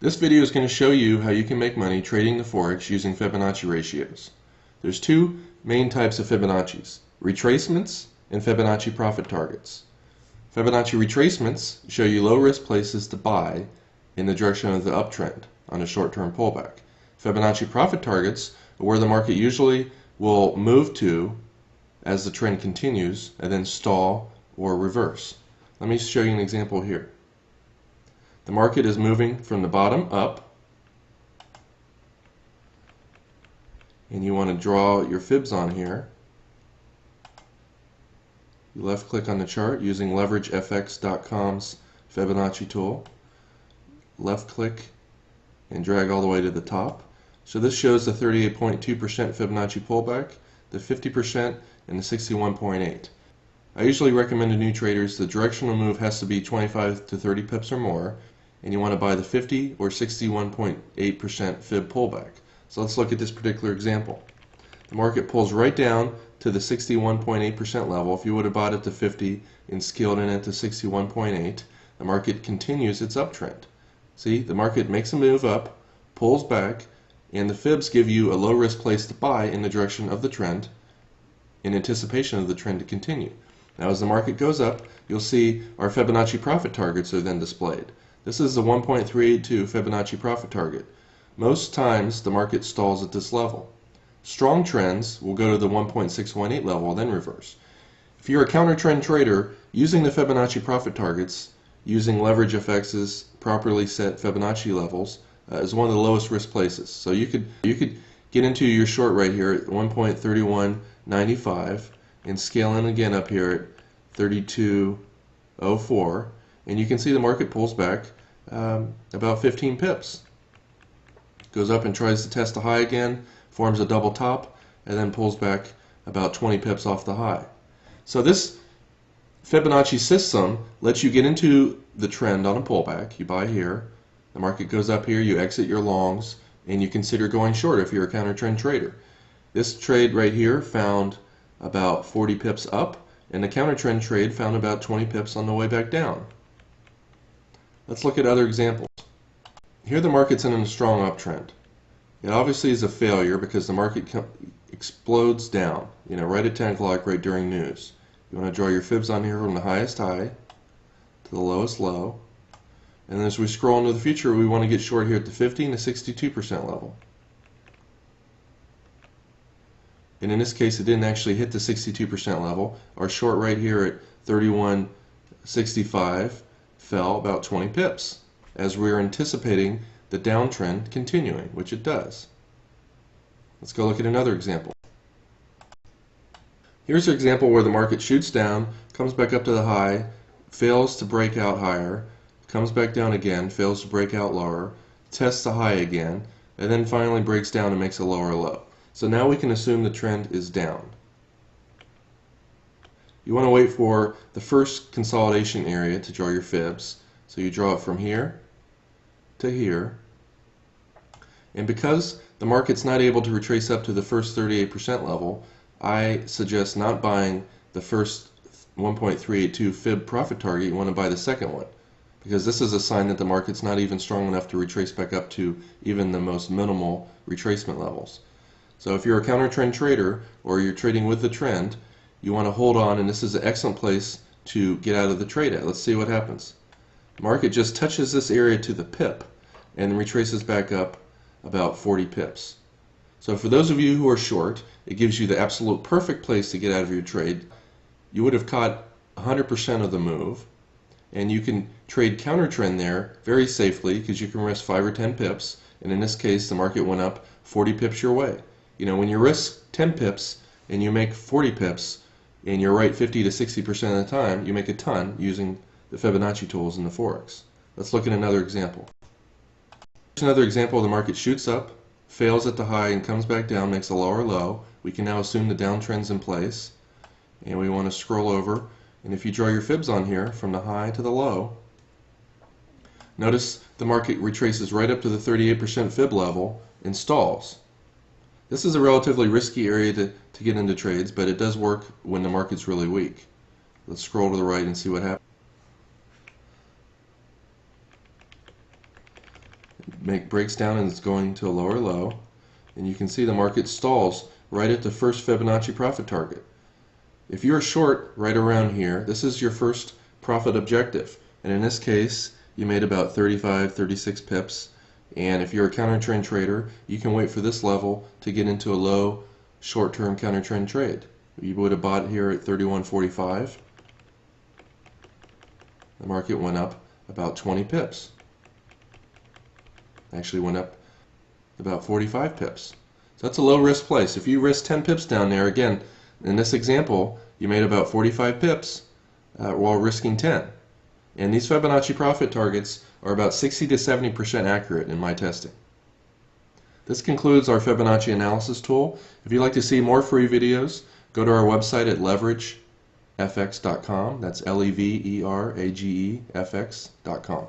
This video is going to show you how you can make money trading the Forex using Fibonacci ratios. There's two main types of Fibonacci's, retracements and Fibonacci profit targets. Fibonacci retracements show you low risk places to buy in the direction of the uptrend on a short-term pullback. Fibonacci profit targets are where the market usually will move to as the trend continues and then stall or reverse. Let me show you an example here. The market is moving from the bottom up, and you want to draw your fibs on here. You left click on the chart using leveragefx.com's Fibonacci tool. Left click and drag all the way to the top. So this shows the 38.2% Fibonacci pullback, the 50%, and the 61.8. I usually recommend to new traders the directional move has to be 25 to 30 pips or more, and you want to buy the 50 or 61.8% fib pullback. So let's look at this particular example. The market pulls right down to the 61.8% level. If you would have bought it to 50 and scaled in it to 61.8, the market continues its uptrend. See, the market makes a move up, pulls back, and the fibs give you a low risk place to buy in the direction of the trend in anticipation of the trend to continue. Now as the market goes up, you'll see our Fibonacci profit targets are then displayed. This is the 1.382 Fibonacci profit target. Most times the market stalls at this level. Strong trends will go to the 1.618 level, then reverse. If you're a counter trend trader, using the Fibonacci profit targets, using LeverageFX's properly set Fibonacci levels, is one of the lowest risk places. So you could get into your short right here at 1.3195 and scale in again up here at 3204, and you can see the market pulls back about 15 pips. Goes up and tries to test the high again, forms a double top, and then pulls back about 20 pips off the high. So this Fibonacci system lets you get into the trend on a pullback. You buy here, the market goes up here, you exit your longs, and you consider going short if you're a counter trend trader. This trade right here found about 40 pips up, and the counter trend trade found about 20 pips on the way back down. Let's look at other examples. Here the market's in a strong uptrend. It obviously is a failure because the market explodes down, right at 10 o'clock, right during news. You want to draw your fibs on here from the highest high to the lowest low. And as we scroll into the future, we want to get short here at the 50 and the 62% level. And in this case, it didn't actually hit the 62% level. Our short right here at 31.65 fell about 20 pips as we are anticipating the downtrend continuing, which it does. Let's go look at another example. Here's an example where the market shoots down, comes back up to the high, fails to break out higher, comes back down again, fails to break out lower, tests the high again, and then finally breaks down and makes a lower low. So now we can assume the trend is down. You want to wait for the first consolidation area to draw your fibs. So you draw it from here to here. And because the market's not able to retrace up to the first 38% level, I suggest not buying the first 1.382 fib profit target. You want to buy the second one, because this is a sign that the market's not even strong enough to retrace back up to even the most minimal retracement levels. So if you're a counter trend trader or you're trading with the trend, you want to hold on, and this is an excellent place to get out of the trade at. Let's see what happens. The market just touches this area to the pip and retraces back up about 40 pips. So for those of you who are short, it gives you the absolute perfect place to get out of your trade. You would have caught 100% of the move, and you can trade counter trend there very safely because you can risk 5 or 10 pips, and in this case the market went up 40 pips your way. When you risk 10 pips and you make 40 pips and you're right 50 to 60% of the time, you make a ton using the Fibonacci tools in the Forex. Let's look at another example. Here's another example. The market shoots up, fails at the high, and comes back down, makes a lower low. We can now assume the downtrend's in place, and we want to scroll over, and if you draw your fibs on here from the high to the low, notice the market retraces right up to the 38% fib level and stalls. This is a relatively risky area to get into trades, but it does work when the market's really weak. Let's scroll to the right and see what happens. breaks down and it's going to a lower low, and you can see the market stalls right at the first Fibonacci profit target. If you're short right around here, this is your first profit objective, and in this case you made about 36 pips. And if you're a counter trend trader, you can wait for this level to get into a low short-term counter trend trade. You would have bought here at 31.45. The market went up about 20 pips. Actually went up about 45 pips. So that's a low risk place. If you risk 10 pips down there, again, in this example, you made about 45 pips while risking 10. And these Fibonacci profit targets are about 60 to 70% accurate in my testing. This concludes our Fibonacci analysis tool. If you'd like to see more free videos, go to our website at leveragefx.com. That's leveragefx.com.